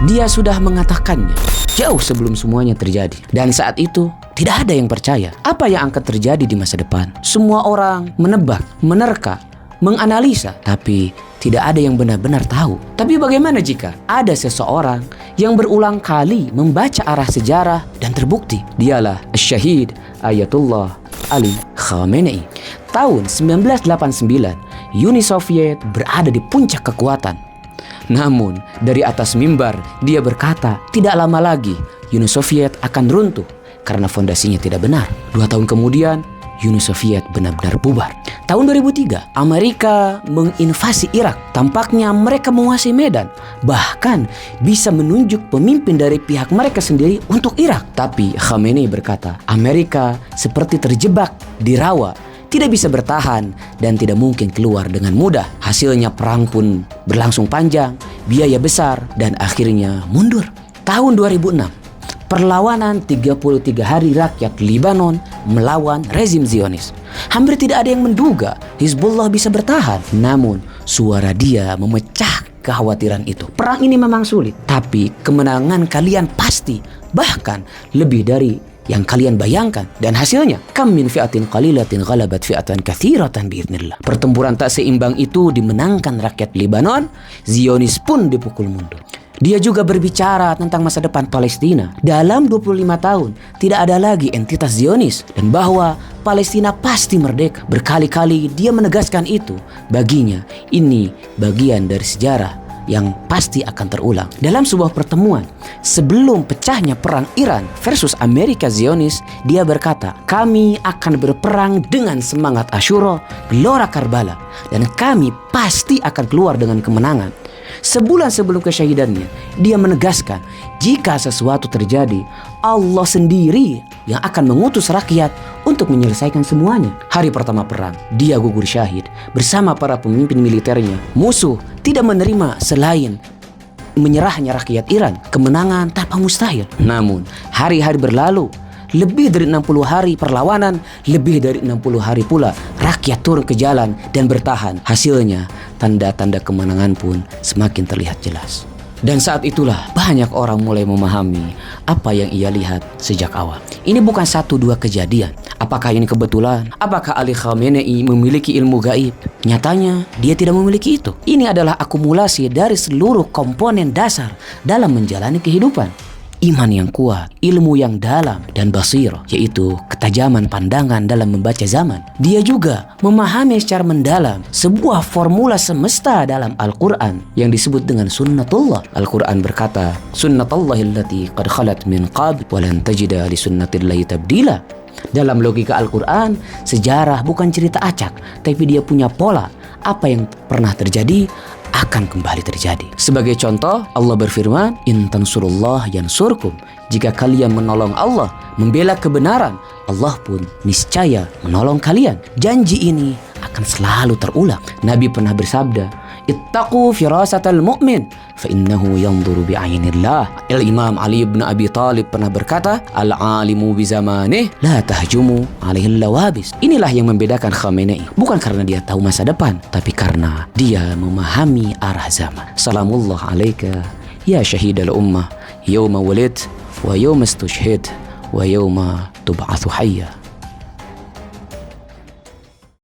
Dia sudah mengatakannya jauh sebelum semuanya terjadi. Dan saat itu tidak ada yang percaya apa yang akan terjadi di masa depan. Semua orang menebak, menerka, menganalisa, tapi tidak ada yang benar-benar tahu. Tapi bagaimana jika ada seseorang yang berulang kali membaca arah sejarah dan terbukti? Dialah Syahid Ayatullah Ali Khamenei. Tahun 1989, Uni Soviet berada di puncak kekuatan. Namun, dari atas mimbar, dia berkata, tidak lama lagi Uni Soviet akan runtuh karena fondasinya tidak benar. 2 tahun kemudian, Uni Soviet benar-benar bubar. Tahun 2003, Amerika menginvasi Irak. Tampaknya mereka menguasai Medan, bahkan bisa menunjuk pemimpin dari pihak mereka sendiri untuk Irak. Tapi Khamenei berkata, Amerika seperti terjebak di rawa, tidak bisa bertahan dan tidak mungkin keluar dengan mudah. Hasilnya perang pun berlangsung panjang, biaya besar, dan akhirnya mundur. Tahun 2006, perlawanan 33 hari rakyat Lebanon melawan rezim Zionis. Hampir tidak ada yang menduga Hizbullah bisa bertahan. Namun, suara dia memecah kekhawatiran itu. Perang ini memang sulit, tapi kemenangan kalian pasti, bahkan lebih dari yang kalian bayangkan. Dan hasilnya, kam min fi'atin qalilatin ghalabat fi'atan katsiratan biidznillah. Pertempuran tak seimbang itu dimenangkan rakyat Lebanon. Zionis pun dipukul mundur. Dia juga berbicara tentang masa depan Palestina. Dalam 25 tahun tidak ada lagi entitas Zionis, dan bahwa Palestina pasti merdeka. Berkali-kali dia menegaskan itu. Baginya ini bagian dari sejarah yang pasti akan terulang. Dalam sebuah pertemuan sebelum pecahnya perang Iran versus Amerika Zionis, dia berkata, kami akan berperang dengan semangat Asyura, gelora Karbala, dan kami pasti akan keluar dengan kemenangan. Sebulan sebelum kesyahidannya, dia menegaskan, jika sesuatu terjadi, Allah sendiri yang akan mengutus rakyat untuk menyelesaikan semuanya. Hari pertama perang, dia gugur syahid bersama para pemimpin militernya. Musuh tidak menerima selain menyerahnya rakyat Iran. Kemenangan tampak mustahil. Namun, hari-hari berlalu. Lebih dari 60 hari perlawanan, lebih dari 60 hari pula rakyat turun ke jalan dan bertahan. Hasilnya, tanda-tanda kemenangan pun semakin terlihat jelas. Dan saat itulah banyak orang mulai memahami apa yang ia lihat sejak awal. Ini bukan 1-2 kejadian. Apakah ini kebetulan? Apakah Ali Khamenei memiliki ilmu gaib? Nyatanya dia tidak memiliki itu. Ini adalah akumulasi dari seluruh komponen dasar dalam menjalani kehidupan. Iman yang kuat, ilmu yang dalam, dan basirah, yaitu ketajaman pandangan dalam membaca zaman. Dia juga memahami secara mendalam sebuah formula semesta dalam Al-Quran yang disebut dengan sunnatullah. Al-Quran berkata, sunnatullahi allati qad khalat min qabl walan tajida li sunnatillahi tabdila. Dalam logika Al-Quran, sejarah bukan cerita acak, tapi dia punya pola. Apa yang pernah terjadi akan kembali terjadi. Sebagai contoh, Allah berfirman, in tansurullah yansurkum. Jika kalian menolong Allah, membela kebenaran, Allah pun niscaya menolong kalian. Janji ini akan selalu terulang. Nabi pernah bersabda, ittaqu firasatal mu'min fa innahu yanzuru bi'ainillah. Imam Ali bin Abi Thalib pernah berkata, al-alimu bi zamanih la tahjumu alaihi lawabis. Inilah yang membedakan Khamenei, bukan karena dia tahu masa depan, tapi karena dia memahami arah zaman. Salamullah alaika ya syahidal ummah, yawma walid wa yawma istushhid wa yawma tub'atsu hayya.